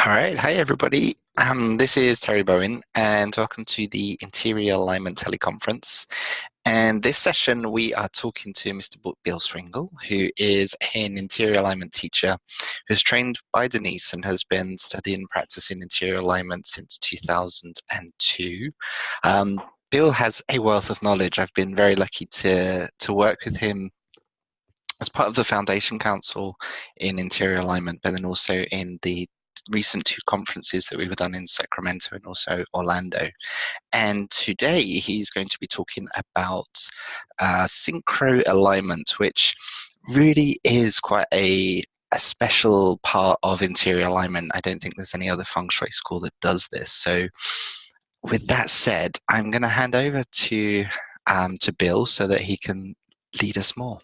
All right. Hi, everybody. This is Terry Bowen, and welcome to the Interior Alignment Teleconference. And this session, we are talking to Mr. Bill Schwingel, who is an interior alignment teacher who's trained by Denise and has been studying and practicing interior alignment since 2002. Bill has a wealth of knowledge. I've been very lucky to work with him as part of the Foundation Council in interior alignment, but then also in the recent two conferences that we've done in Sacramento and also Orlando. And today he's going to be talking about synchro alignment, which really is quite a special part of interior alignment. I don't think there's any other feng shui school that does this. So with that said, I'm going to hand over to Bill so that he can lead us more.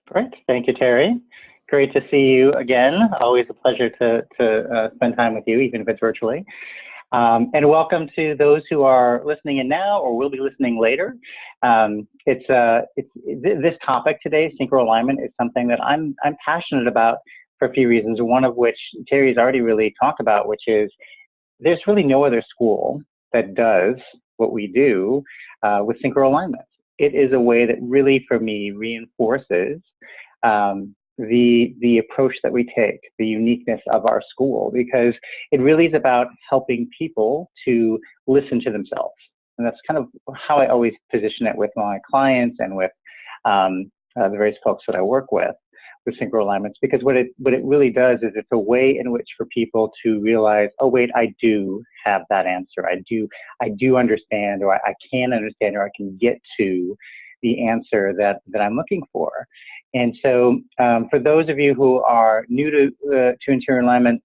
Great. Thank you, Terry. Great to see you again. Always a pleasure to spend time with you, even if it's virtually. And welcome to those who are listening in now or will be listening later. This topic today, synchro alignment, is something that I'm passionate about for a few reasons, one of which Terry's already really talked about, which is there's really no other school that does what we do with synchro alignment. It is a way that really, for me, reinforces the approach that we take, the uniqueness of our school, because it really is about helping people to listen to themselves. And that's kind of how I always position it with my clients and with the various folks that I work with synchro alignments, because what it really does is it's a way in which for people to realize, oh wait, I do have that answer. I do understand, or I can understand, or I can get to the answer that I'm looking for. And so for those of you who are new to interior alignment,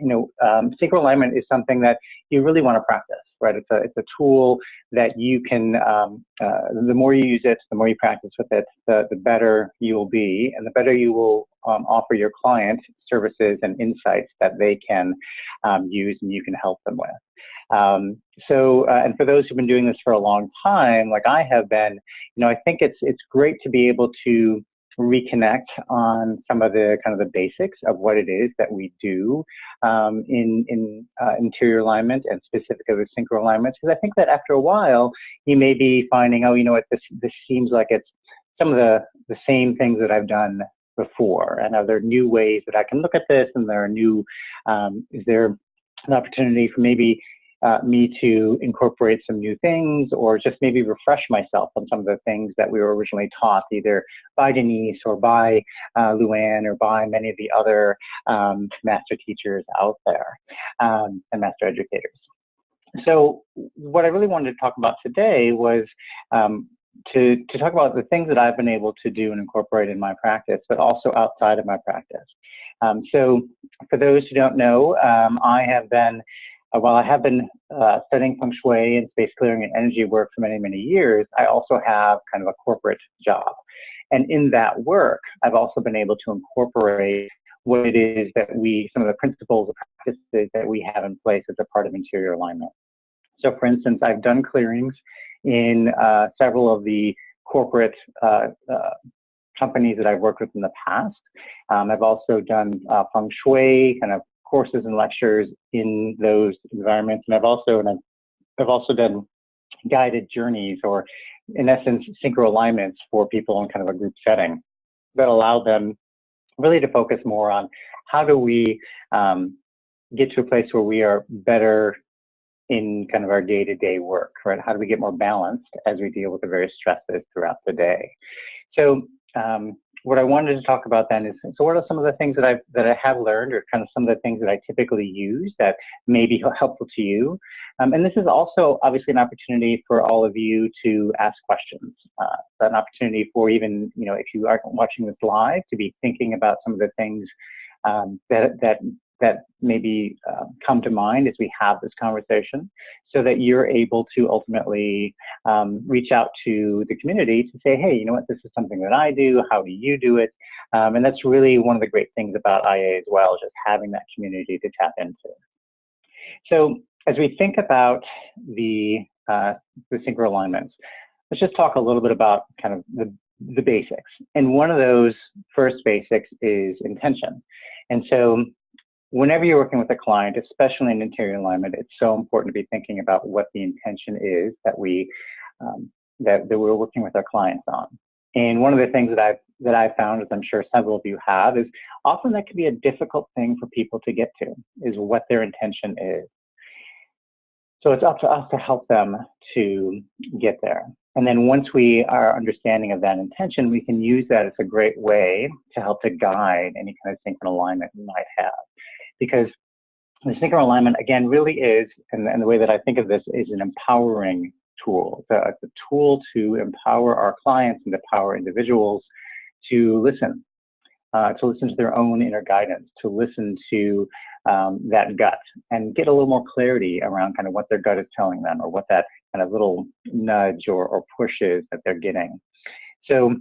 synchro alignment is something that you really want to practice, right? It's a tool that you can, the more you use it, the more you practice with it, the better you will be, and the better you will offer your client services and insights that they can use and you can help them with. And for those who've been doing this for a long time, like I have been, I think it's great to be able to reconnect on some of the kind of the basics of what it is that we do in interior alignment, and specifically with synchro alignments, because I think that after a while you may be finding, oh, you know what, this seems like it's some of the same things that I've done before, and are there new ways that I can look at this, and there are new is there an opportunity for maybe me to incorporate some new things, or just maybe refresh myself on some of the things that we were originally taught, either by Denise or by Luann or by many of the other master teachers out there and master educators. So what I really wanted to talk about today was to talk about the things that I've been able to do and incorporate in my practice, but also outside of my practice. So for those who don't know, I have been while I have been studying feng shui and space clearing and energy work for many, many years, I also have kind of a corporate job. And in that work, I've also been able to incorporate what it is that some of the principles and practices that we have in place as a part of interior alignment. So for instance, I've done clearings in several of the corporate companies that I've worked with in the past. I've also done feng shui kind of courses and lectures in those environments, and I've also done guided journeys, or in essence synchro alignments for people in kind of a group setting that allow them really to focus more on how do we get to a place where we are better in kind of our day-to-day work, right? How do we get more balanced as we deal with the various stresses throughout the day? So what I wanted to talk about then is, so what are some of the things that I have learned, or kind of some of the things that I typically use that may be helpful to you? And this is also obviously an opportunity for all of you to ask questions. An opportunity for even, if you aren't watching this live, to be thinking about some of the things that maybe come to mind as we have this conversation, so that you're able to ultimately reach out to the community to say, hey, you know what, this is something that I do, how do you do it? And that's really one of the great things about IA as well, just having that community to tap into. So as we think about the synchro alignments, let's just talk a little bit about kind of the basics. And one of those first basics is intention. And so whenever you're working with a client, especially in interior alignment, it's so important to be thinking about what the intention is that we're working with our clients on. And one of the things that I've found, as I'm sure several of you have, is often that can be a difficult thing for people to get to, is what their intention is. So it's up to us to help them to get there. And then once we are understanding of that intention, we can use that as a great way to help to guide any kind of synchro alignment we might have. Because the synchro alignment, again, really is, and the way that I think of this, is an empowering tool. It's a tool to empower our clients and empower individuals to listen to their own inner guidance, to listen to that gut and get a little more clarity around kind of what their gut is telling them, or what that kind of little nudge or push is that they're getting. So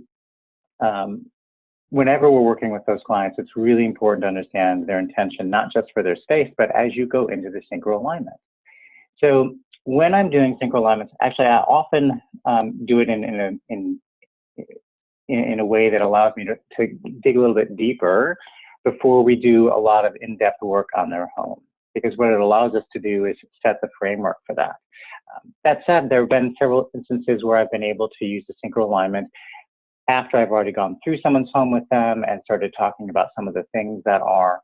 whenever we're working with those clients, it's really important to understand their intention, not just for their space, but as you go into the synchro alignment. So when I'm doing synchro alignments, actually I often do it in a way that allows me to dig a little bit deeper before we do a lot of in-depth work on their home. Because what it allows us to do is set the framework for that. That said, there have been several instances where I've been able to use the synchro alignment after I've already gone through someone's home with them and started talking about some of the things that are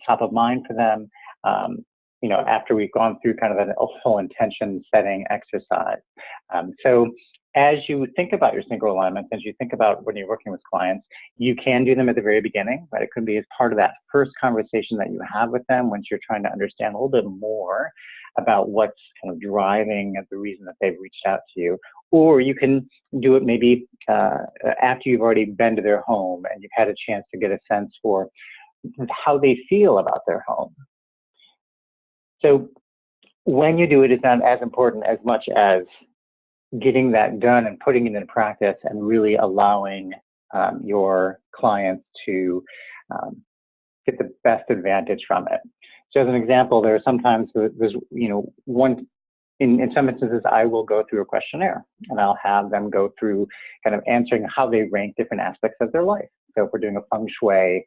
top of mind for them. After we've gone through kind of a whole intention setting exercise. So as you think about your synchro alignments, as you think about when you're working with clients, you can do them at the very beginning, but it could be as part of that first conversation that you have with them once you're trying to understand a little bit more about what's kind of driving the reason that they've reached out to you. Or you can do it maybe after you've already been to their home and you've had a chance to get a sense for how they feel about their home. So when you do it, it's not as important as much as getting that done and putting it in practice and really allowing your clients to get the best advantage from it. So as an example, there are sometimes there's in some instances I will go through a questionnaire and I'll have them go through kind of answering how they rank different aspects of their life. So if we're doing a feng shui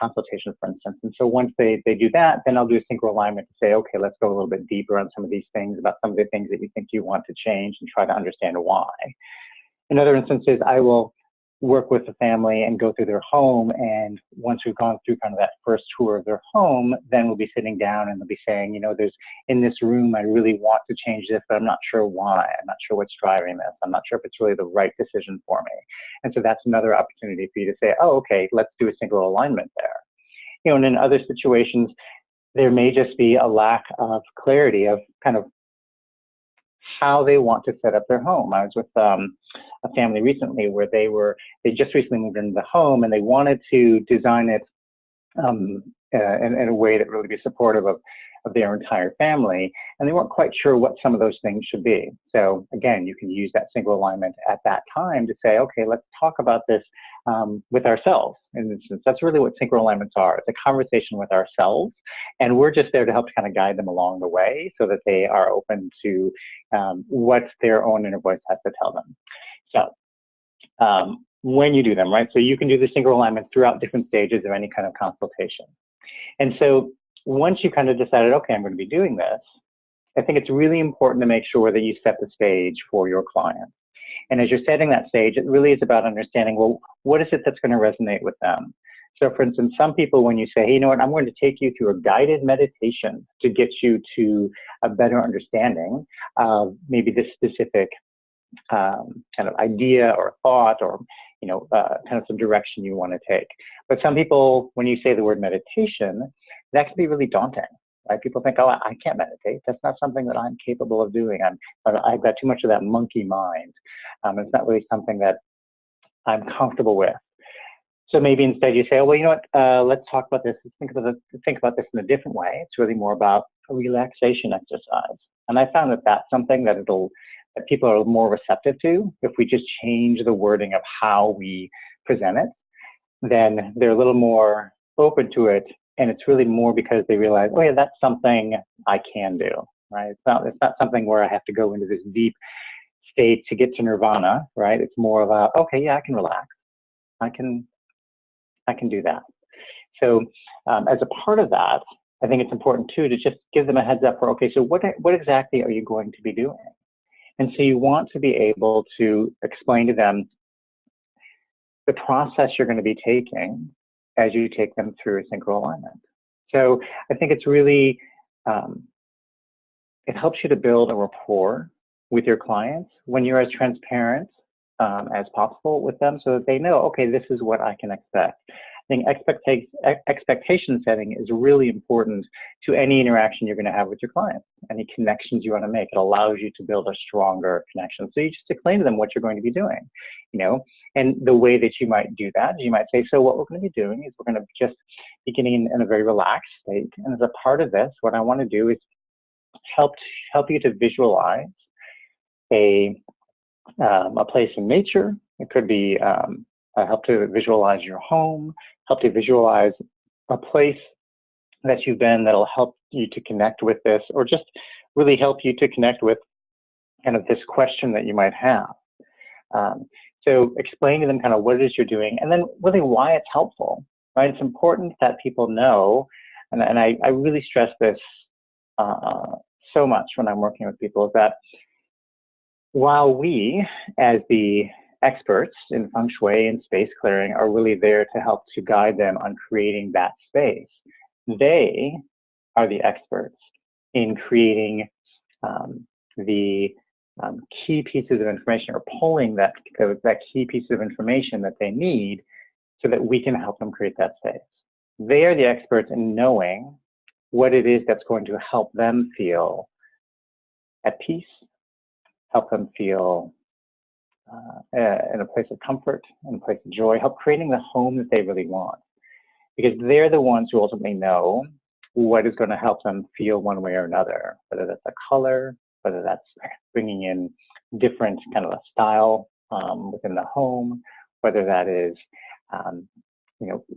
consultation, for instance, and so once they do that, then I'll do a synchro alignment to say, okay, let's go a little bit deeper on some of these things, about some of the things that you think you want to change, and try to understand why. In other instances, I will work with the family and go through their home, and once we've gone through kind of that first tour of their home, then we'll be sitting down and they'll be saying, there's in this room, I really want to change this, but I'm not sure why. I'm not sure what's driving this. I'm not sure if it's really the right decision for me. And so that's another opportunity for you to say, oh, okay, let's do a synchro alignment there. And in other situations, there may just be a lack of clarity of kind of how they want to set up their home. I was with a family recently where they just recently moved into the home and they wanted to design it in a way that really be supportive of their entire family, and they weren't quite sure what some of those things should be. So again, you can use that synchro alignment at that time to say, okay, let's talk about this with ourselves. In this instance, that's really what synchro alignments are. It's a conversation with ourselves, and we're just there to help kind of guide them along the way so that they are open to what their own inner voice has to tell them. So when you do them, right? So you can do the synchro alignment throughout different stages of any kind of consultation. And so once you kind of decided, okay, I'm going to be doing this, I think it's really important to make sure that you set the stage for your client. And as you're setting that stage, it really is about understanding, well, what is it that's going to resonate with them? So for instance, some people, when you say, hey, you know what, I'm going to take you through a guided meditation to get you to a better understanding of maybe this specific kind of idea or thought, or kind of some direction you want to take. But some people, when you say the word meditation, that can be really daunting, right? People think, oh, I can't meditate. That's not something that I'm capable of doing. I've got too much of that monkey mind. It's not really something that I'm comfortable with. So maybe instead you say, oh, well, you know what? Let's talk about this. Think about this in a different way. It's really more about a relaxation exercise. And I found that that's something that people are more receptive to. If we just change the wording of how we present it, then they're a little more open to it. And it's really more because they realize, oh yeah, that's something I can do, right? It's not something where I have to go into this deep state to get to nirvana, right? It's more about, okay, yeah, I can relax. I can do that. So as a part of that, I think it's important too to just give them a heads up for, okay, so what exactly are you going to be doing? And so you want to be able to explain to them the process you're going to be taking as you take them through a synchro alignment. So I think it's really, it helps you to build a rapport with your clients when you're as transparent as possible with them so that they know, okay, this is what I can expect. I think expectation setting is really important to any interaction you're going to have with your clients, any connections you want to make. It allows you to build a stronger connection. So you just explain to them what you're going to be doing, and the way that you might do that, you might say, so what we're going to be doing is we're going to just be getting in a very relaxed state. And as a part of this, what I want to do is help you to visualize a place in nature. It could be help to visualize your home, help to visualize a place that you've been that'll help you to connect with this, or just really help you to connect with kind of this question that you might have. So explain to them kind of what it is you're doing, and then really why it's helpful, right? It's important that people know, and I really stress this so much when I'm working with people, is that while we, as the experts in feng shui and space clearing, are really there to help to guide them on creating that space, they are the experts in creating the key pieces of information, or pulling that key piece of information that they need so that we can help them create that space. They are the experts in knowing what it is that's going to help them feel at peace, help them feel in a place of comfort, in a place of joy, help creating the home that they really want. Because they're the ones who ultimately know what is going to help them feel one way or another, whether that's a color, whether that's bringing in different kind of a style within the home, whether that is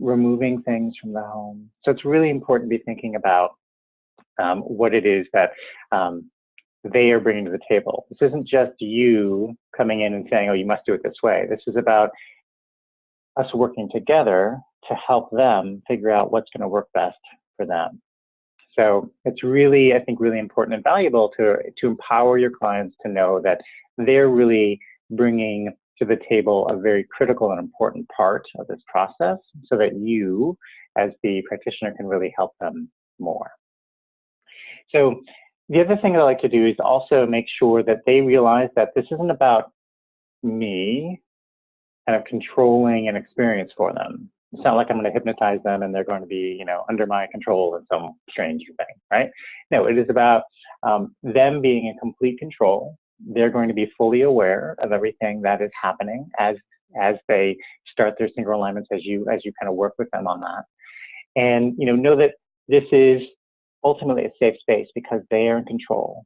removing things from the home. So it's really important to be thinking about what it is that they are bringing to the table. This isn't just you coming in and saying, oh, you must do it this way. This is about us working together to help them figure out what's going to work best for them. So it's really, I think, really important and valuable to empower your clients to know that they're really bringing to the table a very critical and important part of this process, so that you, as the practitioner, can really help them more. So the other thing I like to do is also make sure that they realize that this isn't about me kind of controlling an experience for them. It's not like I'm going to hypnotize them and they're going to be, under my control in some strange thing, right? No, it is about them being in complete control. They're going to be fully aware of everything that is happening as they start their synchro alignments, as you kind of work with them on that. And, know that this is ultimately a safe space because they are in control.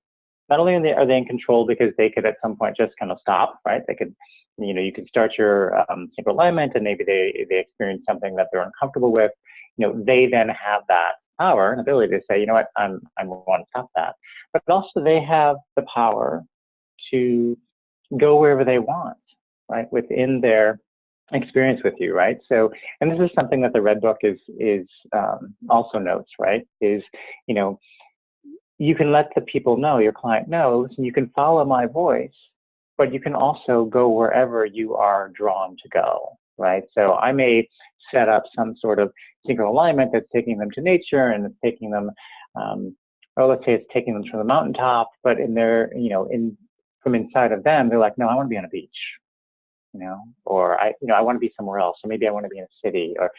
Not only are they in control because they could at some point just kind of stop, right? They could, you could start your synchro alignment and maybe they experience something that they're uncomfortable with. They then have that power and ability to say, you know what, I want to stop that. But also they have the power to go wherever they want, right? Within their experience with you, right? So, and this is something that the Red Book is also notes, right? Is, you can let the people know, your client know, listen, you can follow my voice, but you can also go wherever you are drawn to go, right? So I may set up some sort of synchro alignment that's taking them to nature and it's taking them, or let's say it's taking them to the mountaintop, but in their, from inside of them, they're like, no, I want to be on a beach, or I want to be somewhere else, or maybe I want to be in a city, or,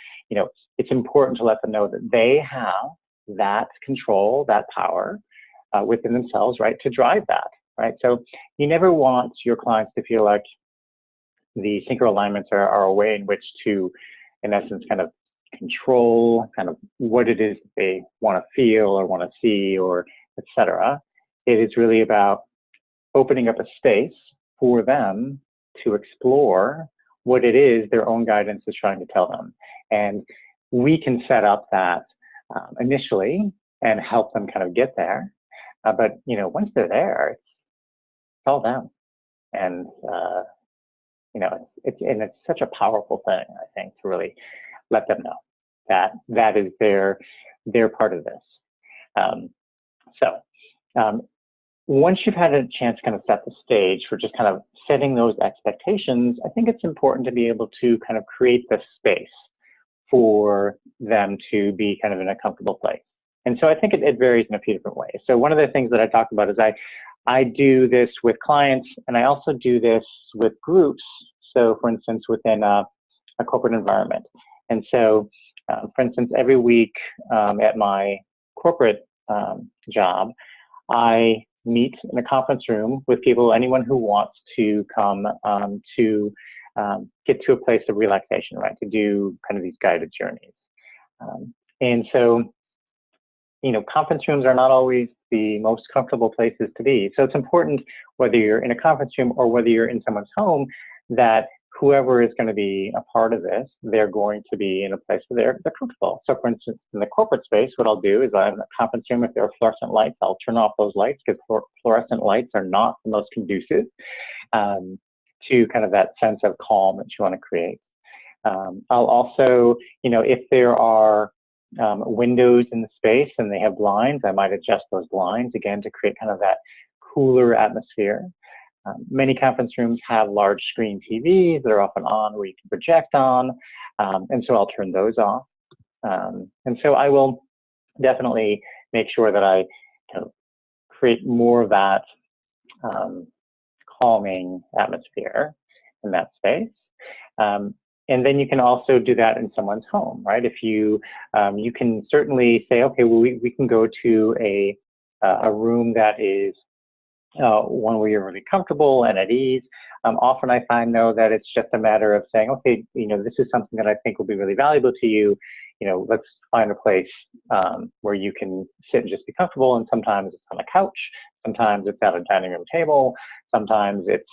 it's important to let them know that they have that control, that power within themselves, right, to drive that, right? So you never want your clients to feel like the synchro alignments are a way in which to, in essence, kind of control kind of what it is they want to feel or want to see, or etc. It is really about opening up a space for them to explore what it is their own guidance is trying to tell them. And we can set up that initially and help them kind of get there. But, once they're there, it's all them. And, it's such a powerful thing, I think, to really let them know. that is their part of this. So once you've had a chance to kind of set the stage for just kind of setting those expectations, I think it's important to be able to kind of create the space for them to be kind of in a comfortable place. And so I think it varies in a few different ways. So one of the things that I talked about is I do this with clients, and I also do this with groups. So for instance, within a corporate environment. And so, for instance, every week at my corporate job, I meet in a conference room with people, anyone who wants to come to get to a place of relaxation, right? To do kind of these guided journeys. And so, you know, conference rooms are not always the most comfortable places to be. So it's important, whether you're in a conference room or whether you're in someone's home, that whoever is going to be a part of this, they're going to be in a place where they're comfortable. So for instance, in the corporate space, what I'll do is in a conference room, if there are fluorescent lights, I'll turn off those lights, because fluorescent lights are not the most conducive to kind of that sense of calm that you want to create. I'll also, you know, if there are windows in the space and they have blinds, I might adjust those blinds again to create kind of that cooler atmosphere. Many conference rooms have large screen TVs that are often on where you can project on, and so I'll turn those off. And so I will definitely make sure that I kind of create more of that calming atmosphere in that space. And then you can also do that in someone's home, right? If you you can certainly say, okay, well, we can go to a room that is one where you're really comfortable and at ease. Often I find, though, that it's just a matter of saying, okay, you know, this is something that I think will be really valuable to you. You know, let's find a place where you can sit and just be comfortable. And sometimes it's on a couch, sometimes it's at a dining room table, sometimes it's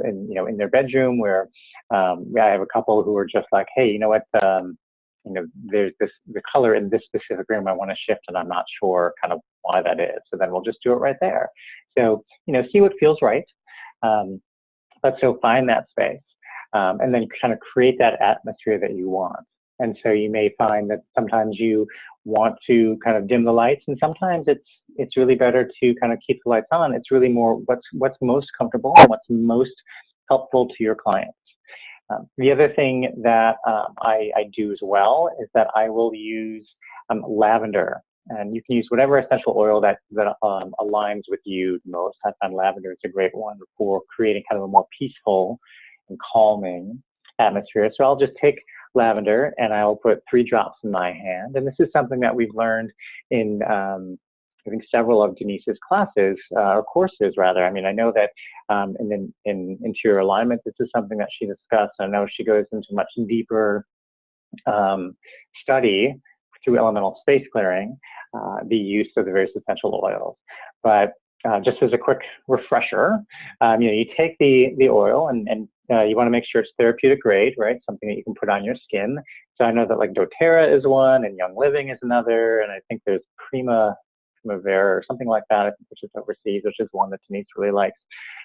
in, you know, in their bedroom, where I have a couple who are just like, hey, you know what, you know, there's the color in this specific room I want to shift, and I'm not sure kind of why that is. So then we'll just do it right there. So, you know, see what feels right. Let's go find that space, and then kind of create that atmosphere that you want. And so you may find that sometimes you want to kind of dim the lights, and sometimes it's really better to kind of keep the lights on. It's really more what's most comfortable and what's most helpful to your clients. The other thing that I do as well is that I will use lavender. And you can use whatever essential oil that aligns with you most. I find lavender is a great one for creating kind of a more peaceful and calming atmosphere. So I'll just take lavender and I'll put 3 drops in my hand. And this is something that we've learned in, I think, several of Denise's classes, or courses rather. I mean, I know that in interior alignment, this is something that she discussed. I know she goes into much deeper study through elemental space clearing, the use of the various essential oils. But just as a quick refresher, you know, you take the oil and you want to make sure it's therapeutic grade, right? Something that you can put on your skin. So I know that like doTERRA is one, and Young Living is another, and I think there's Primavera or something like that, I think, which is overseas, which is one that Denise really likes.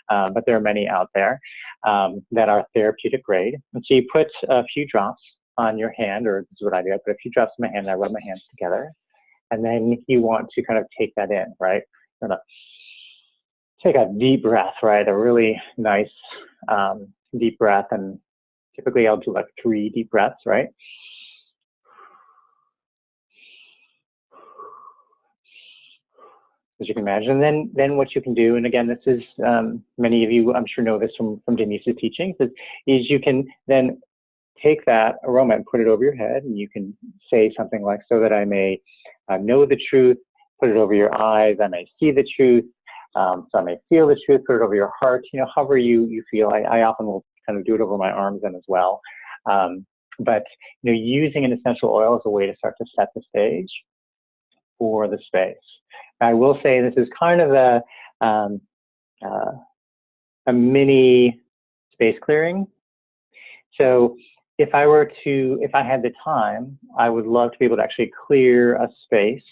But there are many out there that are therapeutic grade. And so you put a few drops on your hand, or this is what I do. I put a few drops in my hand, and I rub my hands together. And then you want to kind of take that in, right? You're gonna take a deep breath, right? A really nice deep breath. And typically I'll do like 3 deep breaths, right? As you can imagine. And then what you can do, and again, this is, many of you, I'm sure, know this from Denise's teachings, is you can then take that aroma and put it over your head, and you can say something like, so that I may know the truth, put it over your eyes, I may see the truth, so I may feel the truth, put it over your heart, you know, however you feel. I often will kind of do it over my arms then as well. But, you know, using an essential oil is a way to start to set the stage for the space. I will say this is kind of a mini space clearing. So if I had the time, I would love to be able to actually clear a space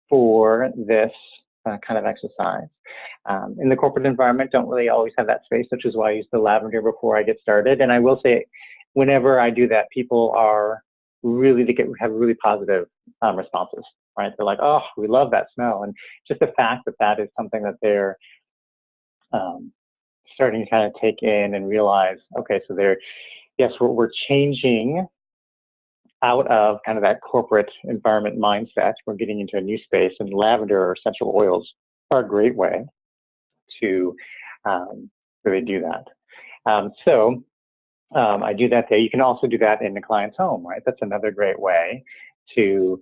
for this kind of exercise. In the corporate environment, don't really always have that space, which is why I use the lavender before I get started. And I will say, whenever I do that, people are really have really positive responses, right? They're like, oh, we love that smell. And just the fact that that is something that they're starting to kind of take in and realize, okay, so yes, we're changing out of kind of that corporate environment mindset. We're getting into a new space, and lavender or essential oils are a great way to really do that. I do that there. You can also do that in the client's home, right? That's another great way to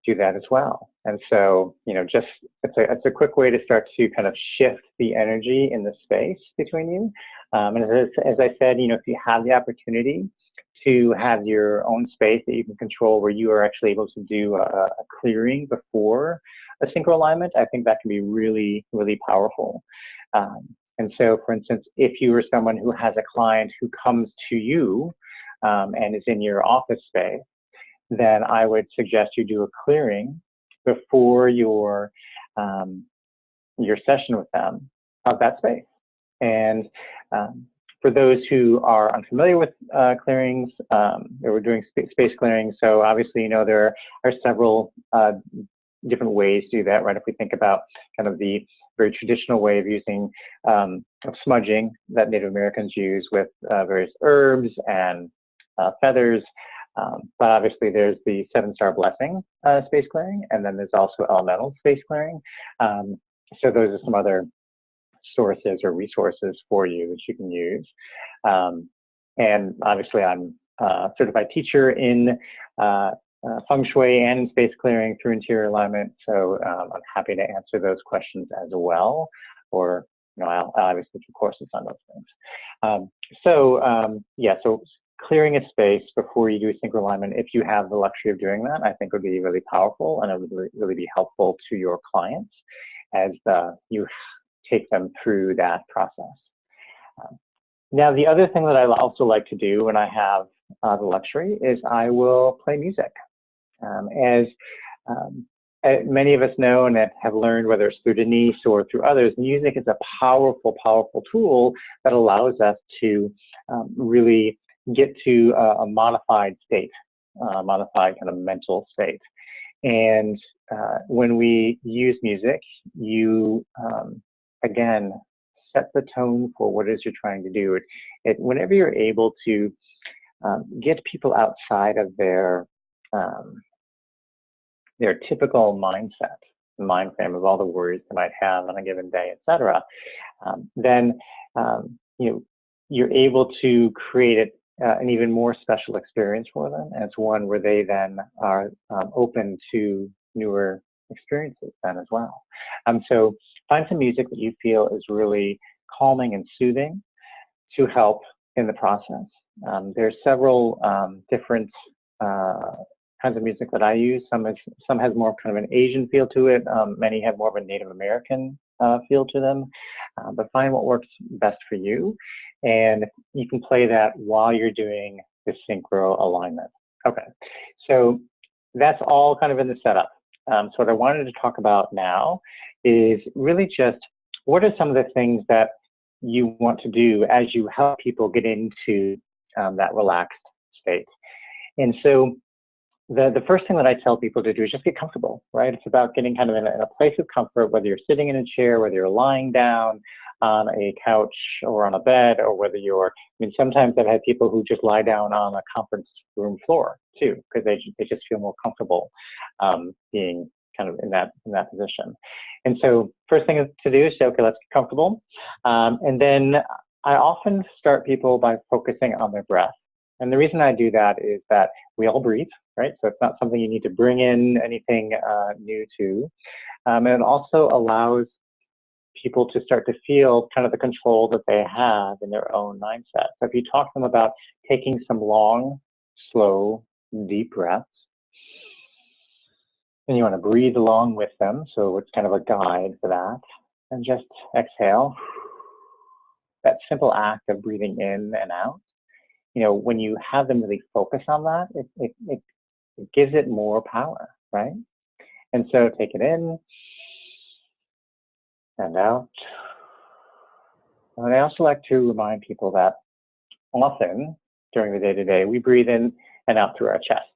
do that as well. And so, just it's a quick way to start to kind of shift the energy in the space between you. And as I said, if you have the opportunity to have your own space that you can control, where you are actually able to do a clearing before a synchro alignment, I think that can be really, really powerful. And so, for instance, if you are someone who has a client who comes to you and is in your office space, then I would suggest you do a clearing before your session with them of that space. And for those who are unfamiliar with clearings, we're doing space clearing. So obviously, there are several different ways to do that, right? If we think about kind of the very traditional way of using of smudging that Native Americans use with various herbs and feathers. But obviously there's the 7-star blessing space clearing, and then there's also elemental space clearing. So those are some other sources or resources for you that you can use. And obviously I'm a certified teacher in feng shui and in space clearing through interior alignment. So I'm happy to answer those questions as well, or I'll obviously do courses on those things. So clearing a space before you do synchro alignment, if you have the luxury of doing that, I think would be really powerful, and it would really be helpful to your clients as you take them through that process. Now, the other thing that I also like to do when I have the luxury is I will play music. As many of us know and have learned, whether it's through Denise or through others, music is a powerful, powerful tool that allows us to really get to a modified state, modified kind of mental state. And when we use music, you, again, set the tone for what it is you're trying to do. Whenever you're able to get people outside of their typical mindset, the mind frame of all the worries they might have on a given day, etc., then you're able to create an even more special experience for them, and it's one where they then are open to newer experiences then as well. So find some music that you feel is really calming and soothing to help in the process. There's several different kinds of music that I use. Some has more kind of an Asian feel to it. Many have more of a Native American feel to them. But find what works best for you, and you can play that while you're doing the synchro alignment. Okay, so that's all kind of in the setup. So what I wanted to talk about now is really just what are some of the things that you want to do as you help people get into that relaxed state. And so the first thing that I tell people to do is just get comfortable, right? It's about getting kind of in a place of comfort, whether you're sitting in a chair, whether you're lying down on a couch or on a bed, or whether sometimes I've had people who just lie down on a conference room floor too, because they just feel more comfortable being kind of in that position. And so first thing to do is say, okay, let's get comfortable. And then I often start people by focusing on their breath. And the reason I do that is that we all breathe, right? So it's not something you need to bring in anything new to. And it also allows people to start to feel kind of the control that they have in their own mindset. So if you talk to them about taking some long, slow, deep breaths, and you want to breathe along with them, so it's kind of a guide for that, and just exhale. That simple act of breathing in and out, when you have them really focus on that, it gives it more power, right? And so take it in and out. And I also like to remind people that often during the day-to-day, we breathe in and out through our chest.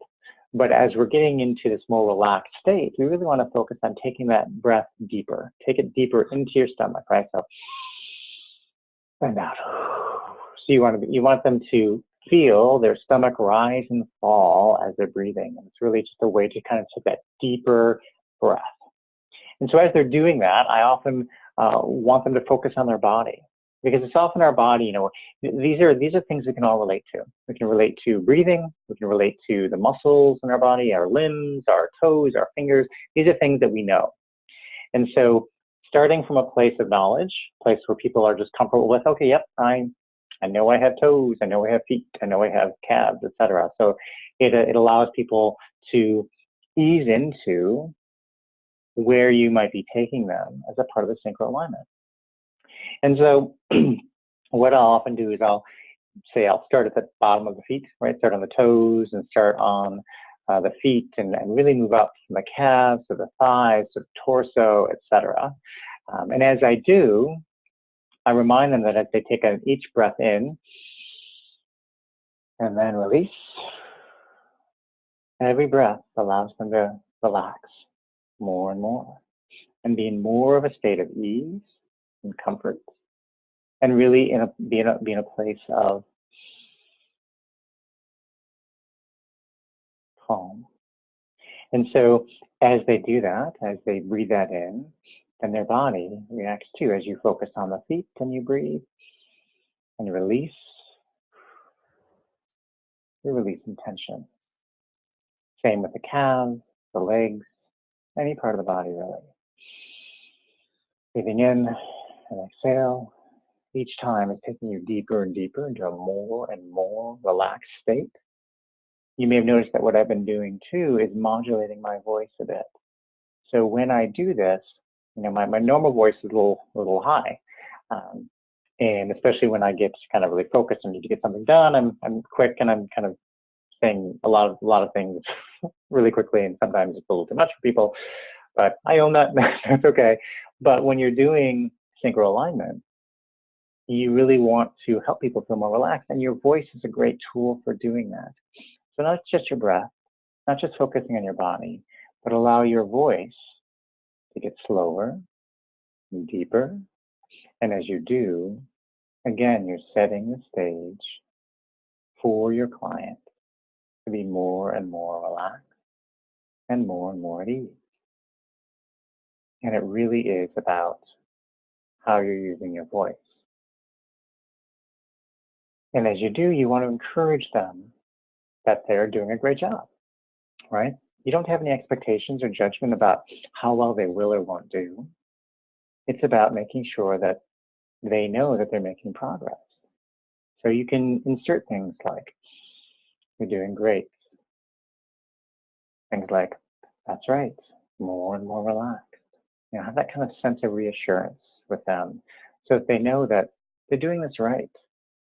But as we're getting into this more relaxed state, we really want to focus on taking that breath deeper. Take it deeper into your stomach, right? So, and out. So you want them to feel their stomach rise and fall as they're breathing. And it's really just a way to kind of take that deeper breath. And so as they're doing that, I often want them to focus on their body, because it's often our body, you know, these are things we can all relate to. We can relate to breathing, we can relate to the muscles in our body, our limbs, our toes, our fingers. These are things that we know. And so starting from a place of knowledge, a place where people are just comfortable with, okay, yep, I know I have toes, I know I have feet, I know I have calves, etc. So it allows people to ease into where you might be taking them as a part of the synchro alignment. And so what I'll often do is I'll start at the bottom of the feet, right? Start on the toes and start on the feet, and really move up from the calves to the thighs to the torso, etc. And as I do, I remind them that as they take each breath in and then release, every breath allows them to relax more and more and be in more of a state of ease and comfort, and really be in a place of calm. And so as they do that, as they breathe that in, then their body reacts too. As you focus on the feet and you breathe and release, you release tension. Same with the calves, the legs, any part of the body really. Breathing in and exhale. Each time is taking you deeper and deeper into a more and more relaxed state. You may have noticed that what I've been doing too is modulating my voice a bit. So when I do this, you know, my normal voice is a little high. And especially when I get kind of really focused and need to get something done, I'm quick and I'm kind of saying a lot of things really quickly, and sometimes it's a little too much for people, but I own that. That's okay. But when you're doing synchro alignment, you really want to help people feel more relaxed, and your voice is a great tool for doing that. So not just your breath, not just focusing on your body, but allow your voice to get slower and deeper. And as you do, again, you're setting the stage for your client to be more and more relaxed and more at ease. And it really is about how you're using your voice. And as you do, you want to encourage them that they're doing a great job, right? You don't have any expectations or judgment about how well they will or won't do. It's about making sure that they know that they're making progress. So you can insert things like, you're doing great. Things like, that's right, more and more relaxed. You know, have that kind of sense of reassurance with them so that they know that they're doing this right.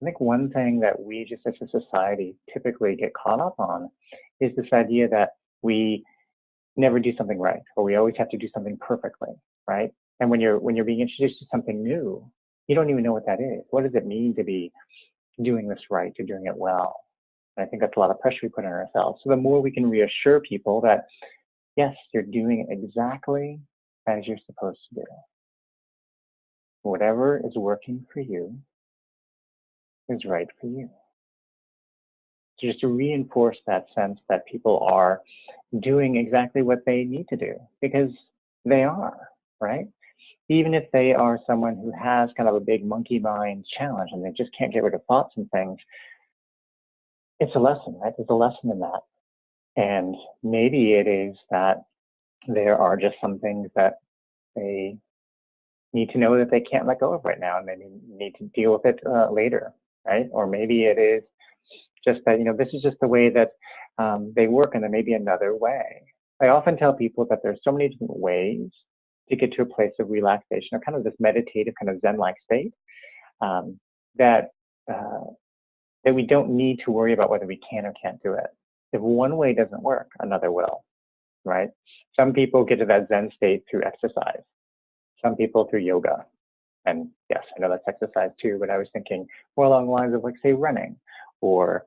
I think one thing that we just as a society typically get caught up on is this idea that we never do something right, or we always have to do something perfectly, right? And when you're being introduced to something new, you don't even know what that is. What does it mean to be doing this right, to doing it well? And I think that's a lot of pressure we put on ourselves. So the more we can reassure people that, yes, you're doing it exactly as you're supposed to do. Whatever is working for you is right for you. So just to reinforce that sense that people are doing exactly what they need to do, because they are, right? Even if they are someone who has kind of a big monkey mind challenge and they just can't get rid of thoughts and things, it's a lesson, right? There's a lesson in that. And maybe it is that there are just some things that they need to know that they can't let go of right now, and they need to deal with it later, right? Or maybe it is just that, you know, this is just the way that they work, and there may be another way. I often tell people that there's so many different ways to get to a place of relaxation, or kind of this meditative, kind of Zen-like state, that we don't need to worry about whether we can or can't do it. If one way doesn't work, another will, right? Some people get to that Zen state through exercise. Some people through yoga. And yes, I know that's exercise too, but I was thinking more along the lines of, like, say, running, or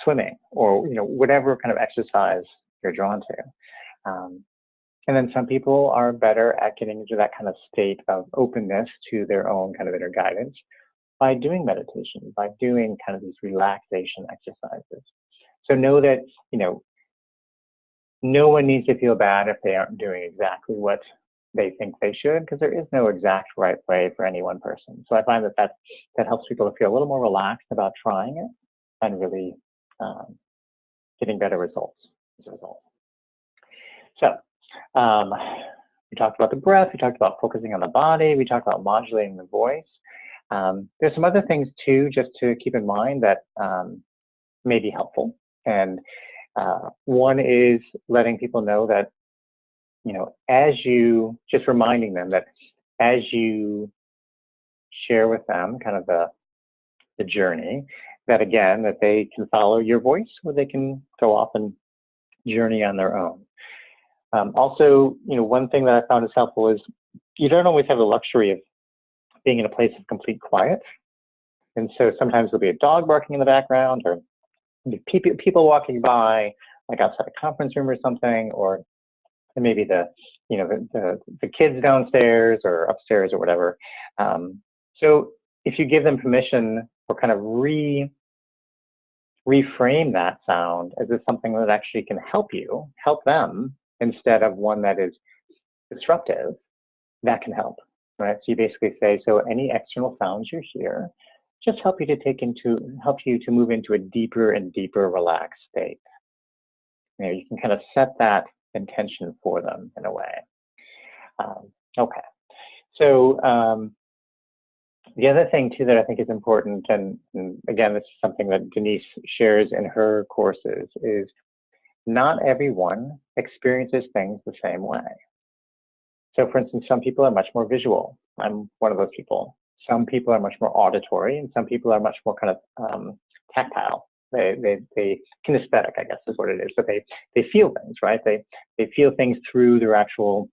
swimming, or whatever kind of exercise you're drawn to. And then some people are better at getting into that kind of state of openness to their own kind of inner guidance by doing meditation, by doing kind of these relaxation exercises. So know that, no one needs to feel bad if they aren't doing exactly what they think they should, because there is no exact right way for any one person. So I find that helps people to feel a little more relaxed about trying it and really getting better results as a result. So we talked about the breath, we talked about focusing on the body, we talked about modulating the voice. There's some other things too, just to keep in mind that may be helpful. And one is letting people know that, just reminding them that as you share with them kind of the journey, that again, that they can follow your voice, or they can go off and journey on their own. Also, one thing that I found is helpful is you don't always have the luxury of being in a place of complete quiet. And so sometimes there'll be a dog barking in the background, or people walking by, like outside a conference room or something, or maybe the kids downstairs or upstairs or whatever. So if you give them permission, or kind of reframe that sound as something that actually can help them, instead of one that is disruptive, that can help, right? So you basically say, so any external sounds you hear, just help you to move into a deeper and deeper relaxed state. You can kind of set that intention for them in a way. Okay. So the other thing too that I think is important, and again, this is something that Denise shares in her courses, is not everyone experiences things the same way. So for instance, some people are much more visual. I'm one of those people. Some people are much more auditory, and some people are much more kind of tactile. They kinesthetic, I guess is what it is. So they feel things, right? They feel things through their actual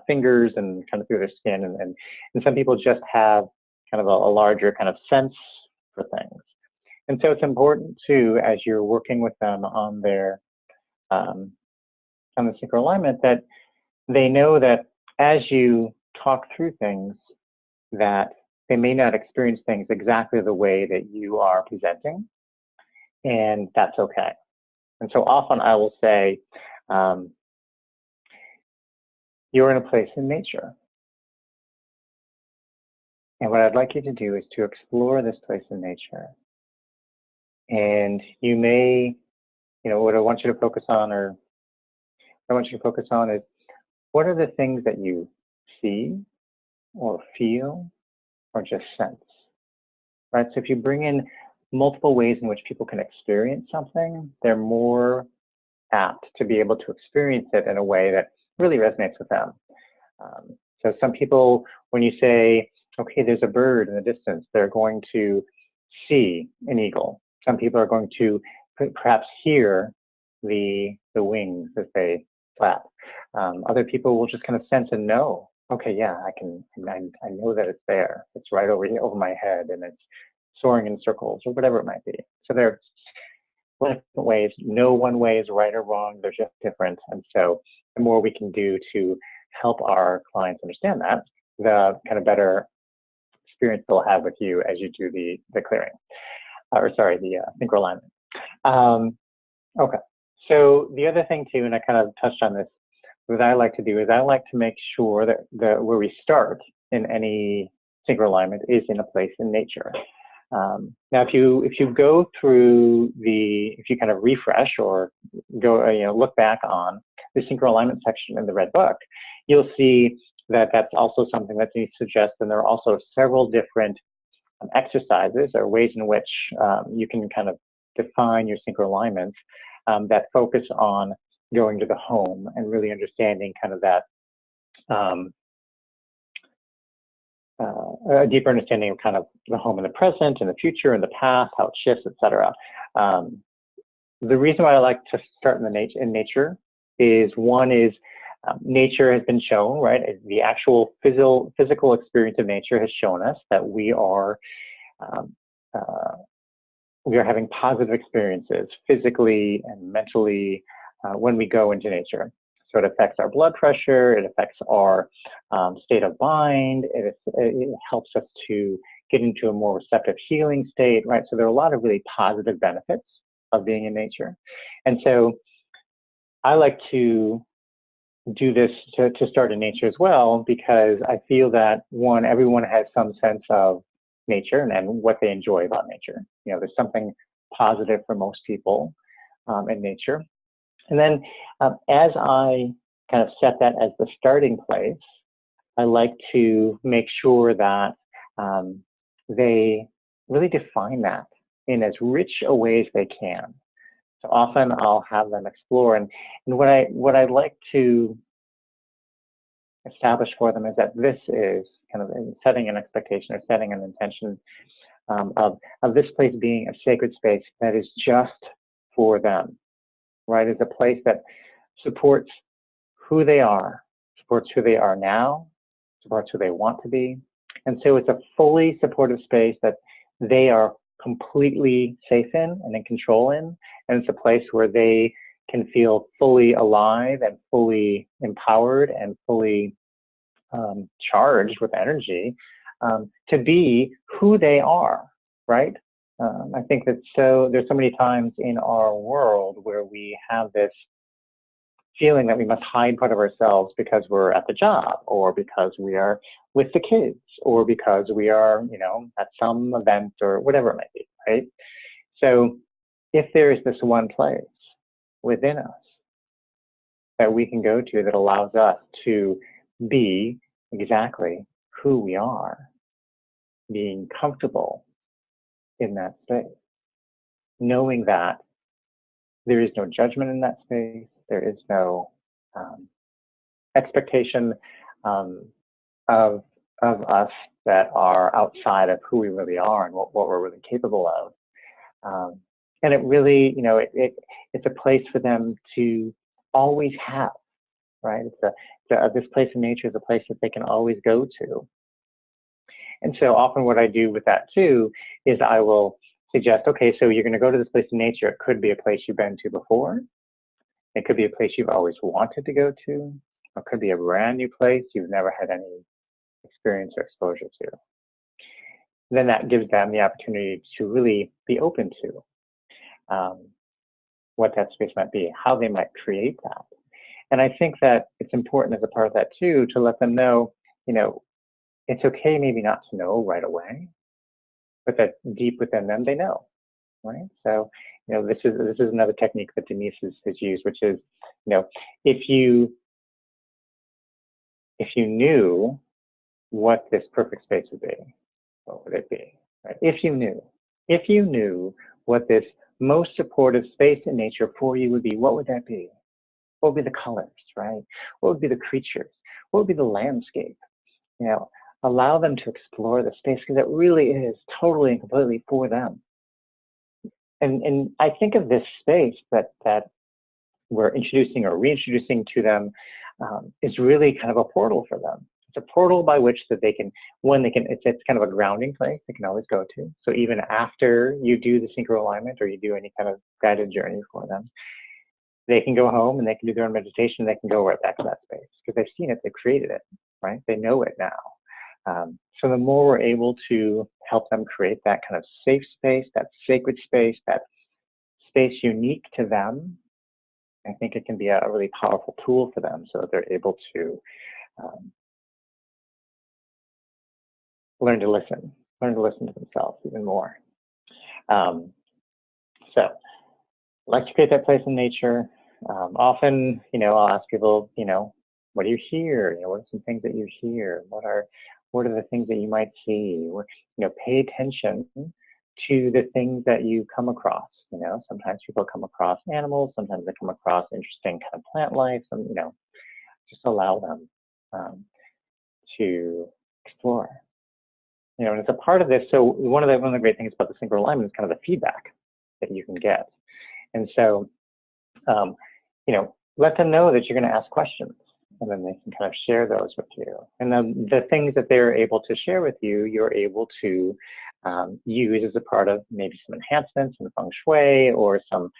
fingers and kind of through their skin, and some people just have kind of a larger kind of sense for things. And so it's important too, as you're working with them on their on the synchro alignment, that they know that as you talk through things, that they may not experience things exactly the way that you are presenting, and that's okay. And so often I will say, you're in a place in nature. And what I'd like you to do is to explore this place in nature. And you may, what I want you to focus on, is what are the things that you see or feel or just sense, right? So if you bring in multiple ways in which people can experience something, they're more apt to be able to experience it in a way that really resonates with them. So some people, when you say, okay, there's a bird in the distance, they're going to see an eagle. Some people are going to perhaps hear the wings as they flap. Other people will just kind of sense and know, okay, yeah, I know that it's there. It's right over my head, and it's soaring in circles, or whatever it might be. So there's different ways. No one way is right or wrong. They're just different. And so the more we can do to help our clients understand that, the kind of better experience they'll have with you as you do the clearing, the synchro alignment. Okay. So the other thing too, and I kind of touched on this, what I like to do is I like to make sure that where we start in any synchro alignment is in a place in nature. Now, if you go through if you kind of refresh or go, look back on the synchro alignment section in the Red Book, you'll see that that's also something that Denise suggests, and there are also several different exercises or ways in which you can kind of define your synchro alignments that focus on going to the home and really understanding kind of that a deeper understanding of kind of the home in the present and the future and the past, how it shifts, etc. The reason why I like to start in nature is nature has been shown, right? The actual physical experience of nature has shown us that we are we are having positive experiences physically and mentally when we go into nature. So it affects our blood pressure, it affects our state of mind, it helps us to get into a more receptive healing state, right? So there are a lot of really positive benefits of being in nature. And so I like to do this to start in nature as well, because I feel that, one, everyone has some sense of nature and what they enjoy about nature. You know, there's something positive for most people in nature. And then as I kind of set that as the starting place, I like to make sure that they really define that in as rich a way as they can. So often I'll have them explore, and what I like to establish for them is that this is kind of setting an expectation or setting an intention of this place being a sacred space that is just for them, right? It's a place that supports who they are now, supports who they want to be. And so it's a fully supportive space that they are completely safe in and in control in. And it's a place where they can feel fully alive and fully empowered and fully charged with energy to be who they are, right? I think that there's so many times in our world where we have this feeling that we must hide part of ourselves because we're at the job, or because we are with the kids, or because we are, you know, at some event or whatever it might be, right? So if there is this one place within us that we can go to that allows us to be exactly who we are, being comfortable in that space, knowing that there is no judgment in that space, there is no expectation of us that are outside of who we really are and what we're really capable of. And it really, you know, it's a place for them to always have, right? This place in nature is a place that they can always go to. And so often what I do with that too is I will suggest, okay, so you're going to go to this place in nature. It could be a place you've been to before. It could be a place you've always wanted to go to. It could be a brand new place you've never had any experience or exposure to. Then that gives them the opportunity to really be open to what that space might be, how they might create that. And I think that it's important as a part of that too to let them know, you know, it's okay maybe not to know right away, but that deep within them they know, right? So, you know, this is another technique that Denise has used, which is, you know, if you knew what this perfect space would be, what would it be? Right? If you knew what this most supportive space in nature for you would be, what would that be? What would be the colors, right? What would be the creatures? What would be the landscape? You know, allow them to explore the space because it really is totally and completely for them. And I think of this space that we're introducing or reintroducing to them is really kind of a portal for them. It's a portal by which that they can, it's kind of a grounding place they can always go to. So even after you do the synchro alignment or you do any kind of guided journey for them, they can go home and they can do their own meditation. They can go right back to that space because they've seen it, they've created it, right? They know it now. So the more we're able to help them create that kind of safe space, that sacred space, that space unique to them, I think it can be a really powerful tool for them so that they're able to learn to listen to themselves even more. So I like to create that place in nature. Often, you know, I'll ask people, you know, what do you hear? You know, what are some things that you hear? What are the things that you might see? You know, pay attention to the things that you come across. You know, sometimes people come across animals, sometimes they come across interesting kind of plant life, and, you know, just allow them to explore. You know, and it's a part of this. So one of the great things about the synchro alignment is kind of the feedback that you can get. And so, you know, let them know that you're going to ask questions, and then they can kind of share those with you. And then the things that they're able to share with you, you're able to use as a part of maybe some enhancements in feng shui, or some,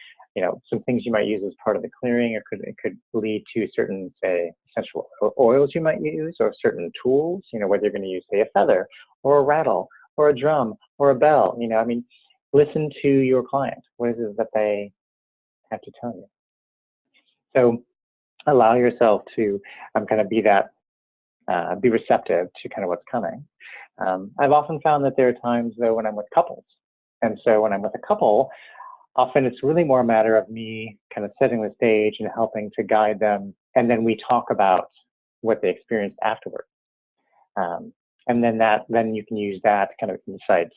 some things you might use as part of the clearing, or it could lead to certain, say, essential oils you might use, or certain tools, whether you're going to use, say, a feather or a rattle or a drum or a bell. Listen to your client. What is it that they have to tell you? So allow yourself to kind of be receptive to kind of what's coming. I've often found that there are times, though, when I'm with couples. And so when I'm with a couple, often it's really more a matter of me kind of setting the stage and helping to guide them. And then we talk about what they experienced afterward. And then you can use that kind of insight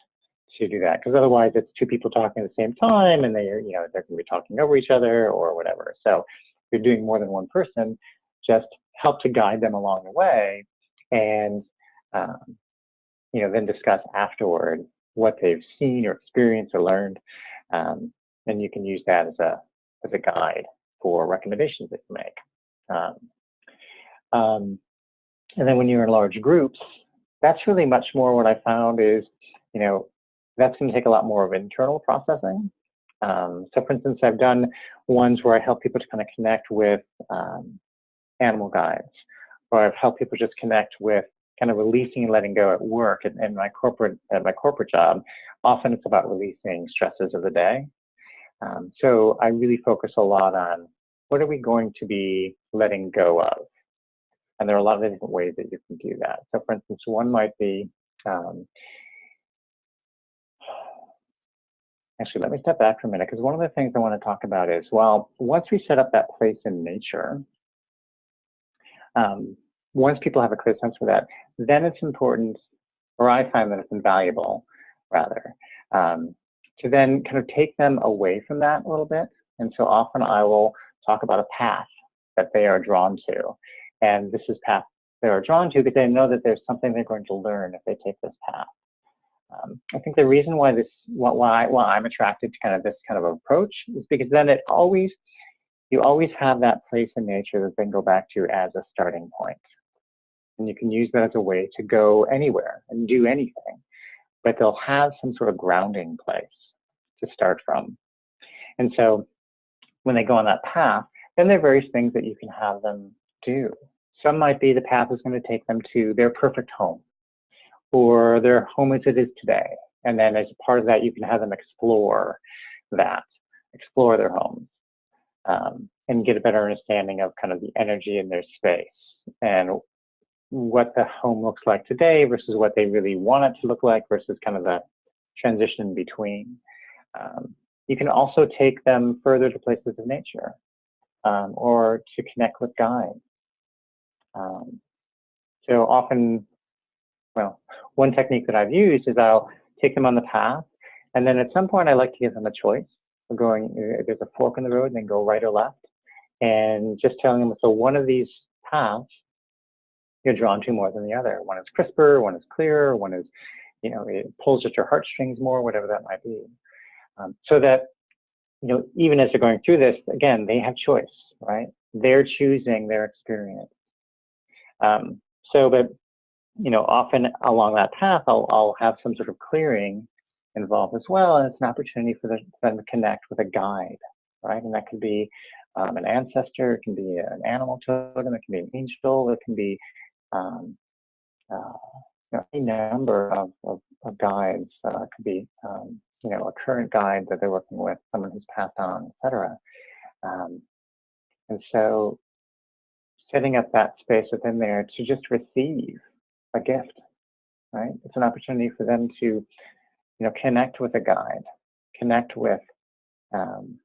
to do that. Because otherwise it's two people talking at the same time, and they're going to be talking over each other or whatever. So if you're doing more than one person, just help to guide them along the way, and then discuss afterward what they've seen or experienced or learned, and you can use that as a guide for recommendations that you make. And then when you're in large groups, that's really much more what I found is, that's going to take a lot more of internal processing. So for instance, I've done ones where I help people to kind of connect with animal guides, or I've helped people just connect with kind of releasing and letting go at work. And my corporate job, often it's about releasing stresses of the day. So I really focus a lot on what are we going to be letting go of? And there are a lot of different ways that you can do that. So for instance, one might be, actually, let me step back for a minute, because one of the things I want to talk about is, well, once we set up that place in nature, once people have a clear sense for that, then it's important, or I find that it's invaluable, rather, to then kind of take them away from that a little bit. And so often I will talk about a path that they are drawn to. And this is path they are drawn to because they know that there's something they're going to learn if they take this path. I think the reason why I'm attracted to kind of this kind of approach is because then you always have that place in nature that they can go back to as a starting point. And you can use that as a way to go anywhere and do anything, but they'll have some sort of grounding place to start from. And so when they go on that path, then there are various things that you can have them do. Some might be the path is going to take them to their perfect home, or their home as it is today. And then as part of that, you can have them explore their homes, and get a better understanding of kind of the energy in their space and what the home looks like today versus what they really want it to look like versus kind of the transition in between. You can also take them further to places of nature, or to connect with guides. So often, well, one technique that I've used is I'll take them on the path, and then at some point I like to give them a choice of going, there's a fork in the road, and then go right or left, and just telling them, so one of these paths you're drawn to more than the other. One is crisper, one is clearer, one is, it pulls at your heartstrings more, whatever that might be. So that, even as they're going through this, again, they have choice, right? They're choosing their experience. But often along that path, I'll have some sort of clearing involved as well, and it's an opportunity for them to connect with a guide, right? And that could be an ancestor, it can be an animal totem, it can be an angel, it can be any number of guides. It could be a current guide that they're working with, someone who's passed on, etc. And so setting up that space within there to just receive a gift, right? It's an opportunity for them to, connect with a guide, connect with kind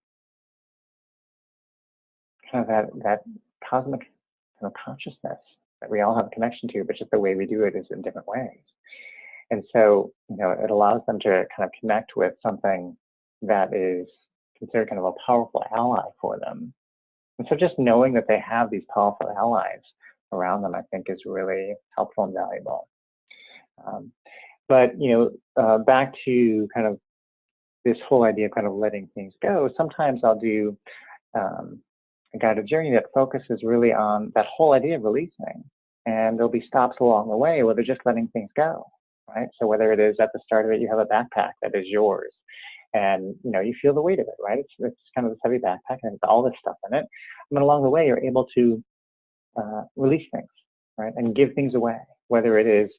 of that cosmic consciousness that we all have a connection to, but just the way we do it is in different ways. And so, it allows them to kind of connect with something that is considered kind of a powerful ally for them. And so just knowing that they have these powerful allies around them, I think, is really helpful and valuable. But back to kind of this whole idea of kind of letting things go, sometimes I'll do a guided journey that focuses really on that whole idea of releasing. And there'll be stops along the way where they're just letting things go. right? So whether it is at the start of it, you have a backpack that is yours, and you feel the weight of it, right? It's kind of this heavy backpack, and it's all this stuff in it. And then along the way, you're able to release things, right, and give things away. Whether it is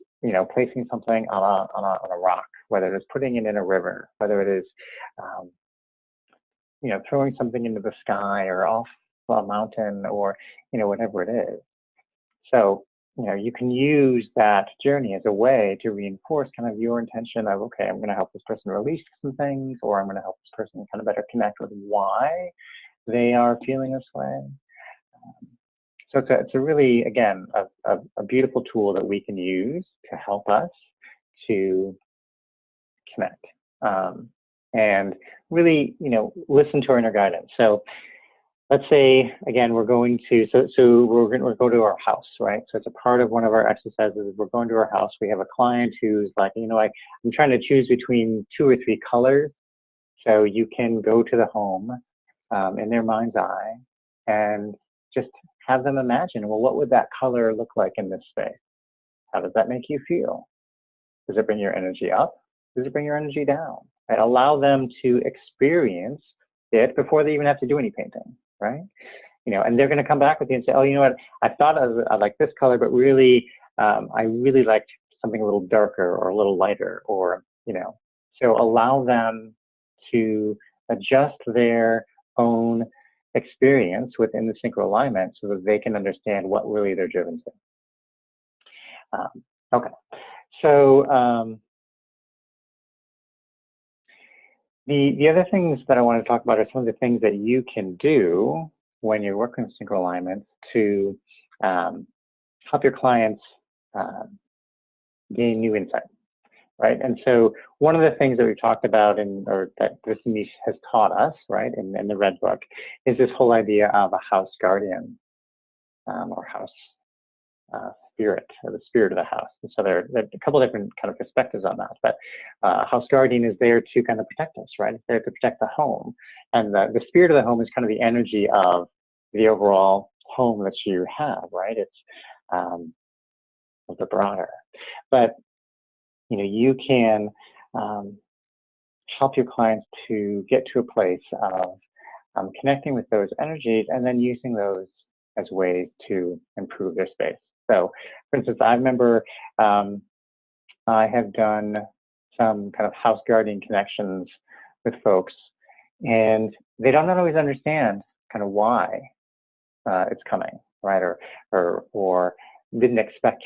placing something on a rock, whether it is putting it in a river, whether it is throwing something into the sky or off a mountain, or whatever it is. So you can use that journey as a way to reinforce kind of your intention of, okay, I'm going to help this person release some things, or I'm going to help this person kind of better connect with why they are feeling this way. So it's a really, again, a beautiful tool that we can use to help us to connect, and really, listen to our inner guidance. So let's say, again, we're going to, so we're going to go to our house, right? So it's a part of one of our exercises. We're going to our house. We have a client who's like, I'm trying to choose between 2 or 3 colors. So you can go to the home in their mind's eye and just have them imagine, well, what would that color look like in this space? How does that make you feel? Does it bring your energy up? Does it bring your energy down? And allow them to experience it before they even have to do any painting, right? And they're going to come back with you and say, oh, you know what? I thought I like this color, but really, I really liked something a little darker or a little lighter, or, so allow them to adjust their own experience within the synchro alignment so that they can understand what really they're driven to. Okay. So, the other things that I want to talk about are some of the things that you can do when you're working with synchro alignments to help your clients gain new insight, right? And so one of the things that we've talked about, or that this niche has taught us, right, in the Red Book, is this whole idea of a house guardian, or house spirit, or the spirit of the house. And so there are a couple of different kind of perspectives on that, but house guardian is there to kind of protect us, right? It's there to protect the home, and the spirit of the home is kind of the energy of the overall home that you have, right? It's the broader, but you can help your clients to get to a place of connecting with those energies and then using those as ways to improve their space. So, for instance, I remember I have done some kind of house guardian connections with folks, and they don't always understand kind of why it's coming, right? Or didn't expect,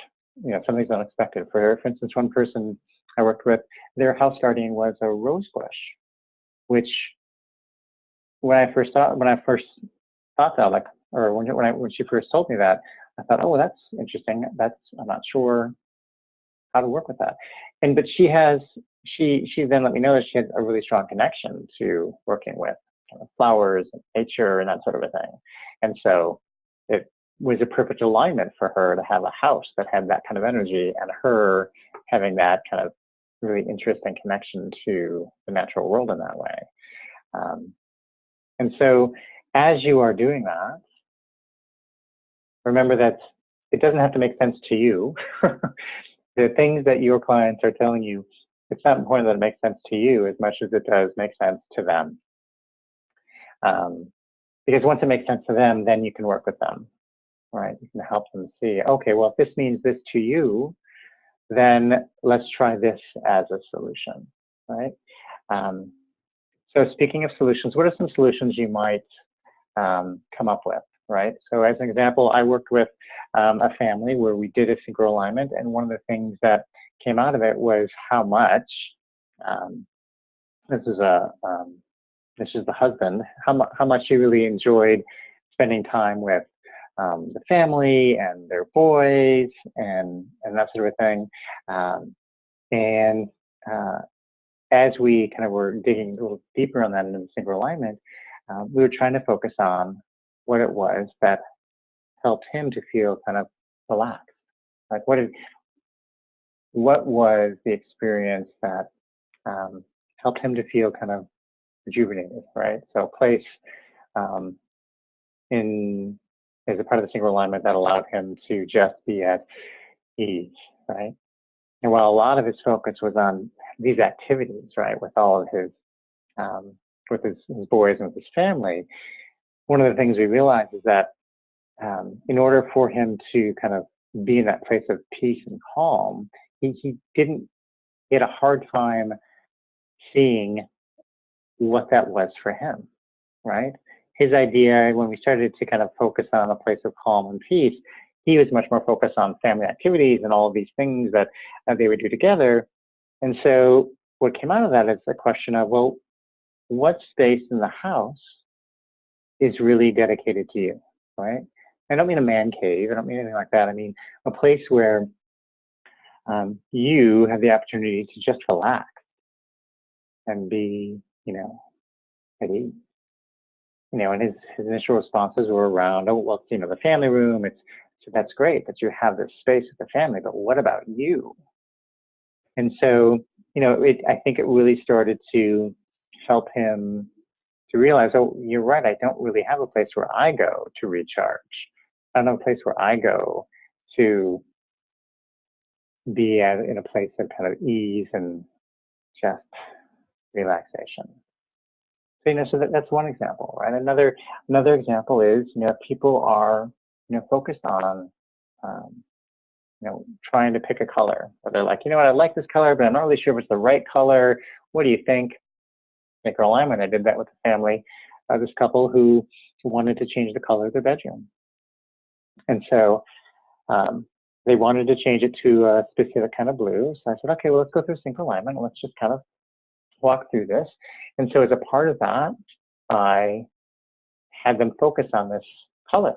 something's unexpected. For instance, one person I worked with, their house guardian was a rose bush, which when I first thought that, like, or when she first told me that, I thought, oh, well, that's interesting. I'm not sure how to work with that. But she then let me know that she had a really strong connection to working with kind of flowers and nature and that sort of a thing. And so it was a perfect alignment for her to have a house that had that kind of energy, and her having that kind of really interesting connection to the natural world in that way. And so as you are doing that, remember that it doesn't have to make sense to you. The things that your clients are telling you, it's not important that it makes sense to you as much as it does make sense to them. Because once it makes sense to them, then you can work with them, right? You can help them see, okay, well, if this means this to you, then let's try this as a solution, right? So speaking of solutions, what are some solutions you might come up with, right? So as an example, I worked with a family where we did a synchro alignment, and one of the things that came out of it was how much, this is the husband, how much he really enjoyed spending time with the family and their boys and that sort of thing. As we kind of were digging a little deeper on that in the synchro alignment, we were trying to focus on what it was that helped him to feel kind of relaxed. Like what was the experience that helped him to feel kind of rejuvenated, right? So a place as a part of the synchro alignment that allowed him to just be at ease, right? And while a lot of his focus was on these activities, right, with all of his, with his boys and with his family, one of the things we realized is that in order for him to kind of be in that place of peace and calm, he had a hard time seeing what that was for him, right? His idea, when we started to kind of focus on a place of calm and peace, he was much more focused on family activities and all of these things that they would do together. And so what came out of that is the question of, well, what space in the house is really dedicated to you, right? I don't mean a man cave. I don't mean anything like that. I mean a place where you have the opportunity to just relax and be, at ease. And his initial responses were around, oh, well, the family room. So that's great that you have this space with the family, but what about you? And so, I think it really started to help him to realize, oh, you're right. I don't really have a place where I go to recharge. I don't have a place where I go to be in a place of kind of ease and just relaxation. So, that's one example, right? Another example is, people are, focused on, trying to pick a color. Or they're like, what, I like this color, but I'm not really sure if it's the right color. What do you think? Synchro alignment. I did that with the family, this couple who wanted to change the color of their bedroom. And so they wanted to change it to a specific kind of blue. So I said, okay, well, let's go through synchro alignment. Let's just kind of walk through this. And so as a part of that, I had them focus on this color.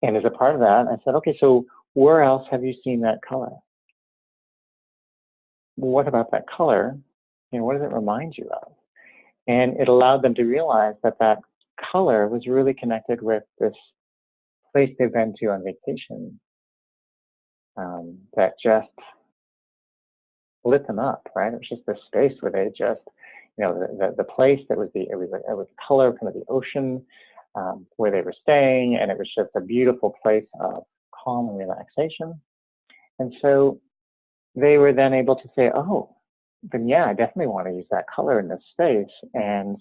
And as a part of that, I said, okay, so where else have you seen that color? What about that color? What does it remind you of? And it allowed them to realize that that color was really connected with this place they've been to on vacation that just lit them up, right? It was just this space where they just, the place that was it was a color of kind of the ocean where they were staying, and it was just a beautiful place of calm and relaxation. And so they were then able to say, oh, then yeah, I definitely want to use that color in this space. And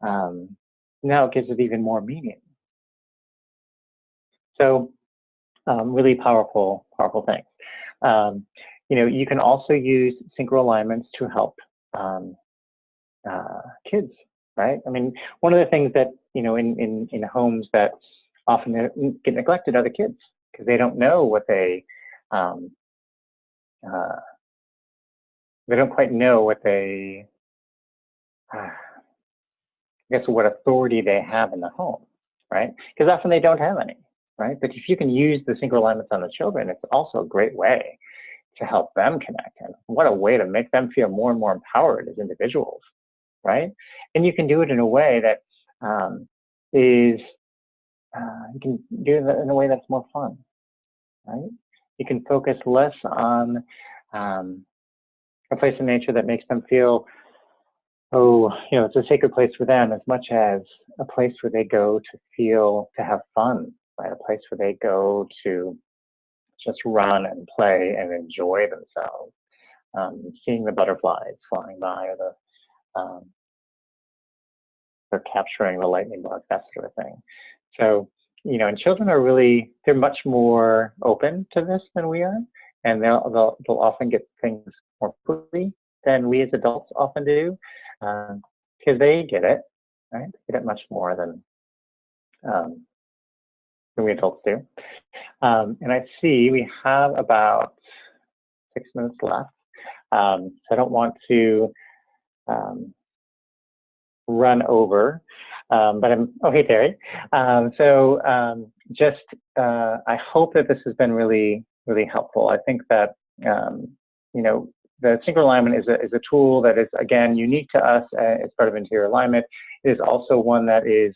now it gives it even more meaning. So really powerful things. You can also use synchro alignments to help kids, right? I mean, one of the things that, in homes that often get neglected are the kids, because they don't know what they don't quite know what what authority they have in the home, right? Because often they don't have any, right? But if you can use the synchro alignments on the children, it's also a great way to help them connect. And what a way to make them feel more and more empowered as individuals, right? And you can do it in a way that you can do it in a way that's more fun, right? You can focus less on a place in nature that makes them feel, it's a sacred place for them, as much as a place where they go to have fun, right? A place where they go to just run and play and enjoy themselves. Seeing the butterflies flying by, or they're capturing the lightning bugs, that sort of thing. So, and children they're much more open to this than we are, and they'll often get things more quickly than we as adults often do, because they get it, right? They get it much more than we adults do. And I see we have about 6 minutes left. So I don't want to run over, but hey, Terry. I hope that this has been really, really helpful. I think that, the synchro alignment is a tool that is, again, unique to us as part of interior alignment. It is also one that is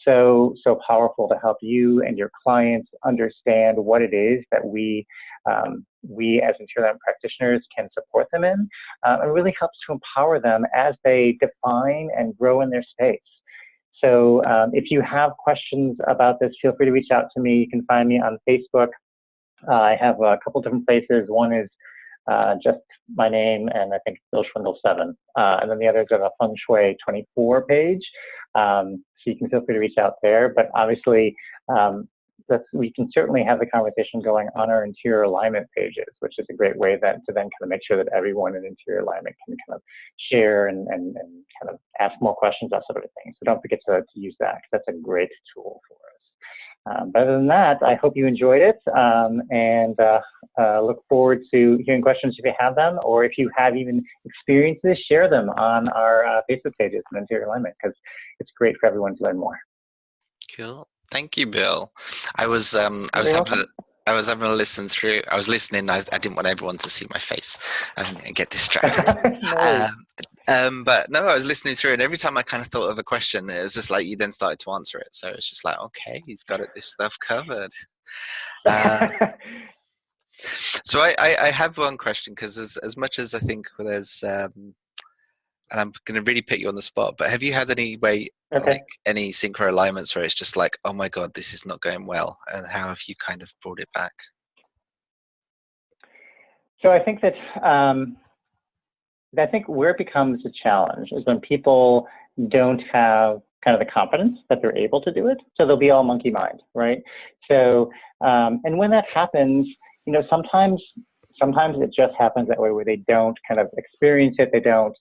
so powerful to help you and your clients understand what it is that we as interior alignment practitioners can support them in. It really helps to empower them as they define and grow in their space. So if you have questions about this, feel free to reach out to me. You can find me on Facebook I have a couple different places. One is just my name, and I think Bill Schwindel 7. And then the other is a Feng Shui 24 page. So you can feel free to reach out there. But obviously, we can certainly have the conversation going on our interior alignment pages, which is a great way that to then kind of make sure that everyone in interior alignment can kind of share and kind of ask more questions, that sort of thing. So don't forget to use that, because that's a great tool for us. But other than that, I hope you enjoyed it, and look forward to hearing questions if you have them, or if you have even experiences, share them on our Facebook pages on interior alignment, because it's great for everyone to learn more. Cool. Thank you, Bill. I was You're very welcome. I was having a listen through. I was listening. I didn't want everyone to see my face and get distracted. No worries. But no, I was listening through, and every time I kind of thought of a question, it was just like you then started to answer it. So it's just like, okay, he's got this stuff covered. So I have one question, because as much as I think there's and I'm going to really put you on the spot, but have you had any way, Okay. like any synchro alignments where it's just like, oh my God, this is not going well? And how have you kind of brought it back? So I think that I think where it becomes a challenge is when people don't have kind of the confidence that they're able to do it. So they'll be all monkey mind, right? So, and when that happens, you know, sometimes it just happens that way, where they don't kind of experience it. They don't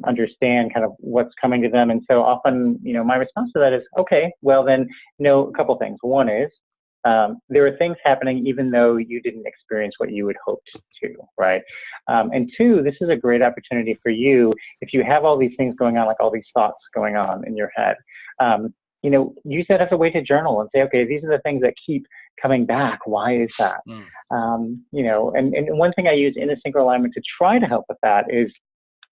understand kind of what's coming to them. And so often, you know, my response to that is, okay, well then, you know, a couple things. One is, there are things happening even though you didn't experience what you had hoped to, right? And two, this is a great opportunity for you, if you have all these things going on, like all these thoughts going on in your head, you know, use that as a way to journal and say, okay, these are the things that keep coming back. Why is that? You know, and one thing I use in a synchro alignment to try to help with that is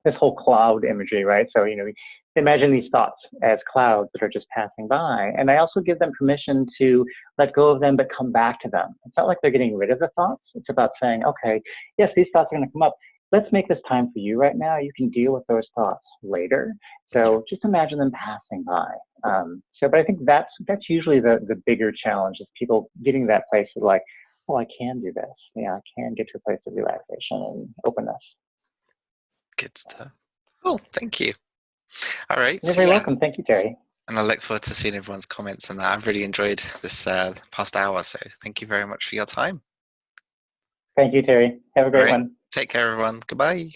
this whole cloud imagery, right? So, you know, imagine these thoughts as clouds that are just passing by. And I also give them permission to let go of them, but come back to them. It's not like they're getting rid of the thoughts. It's about saying, okay, yes, these thoughts are going to come up. Let's make this time for you right now. You can deal with those thoughts later. So just imagine them passing by. But I think that's usually the bigger challenge, is people getting to that place of like, oh, I can do this. Yeah, I can get to a place of relaxation and openness. Good stuff. Cool. Thank you. All right. You're So very yeah, welcome. Thank you, Terry. and I look forward to seeing everyone's comments on that. I've really enjoyed this past hour. So thank you very much for your time. Thank you, Terry. Have a All great right. one. Take care, everyone. Goodbye.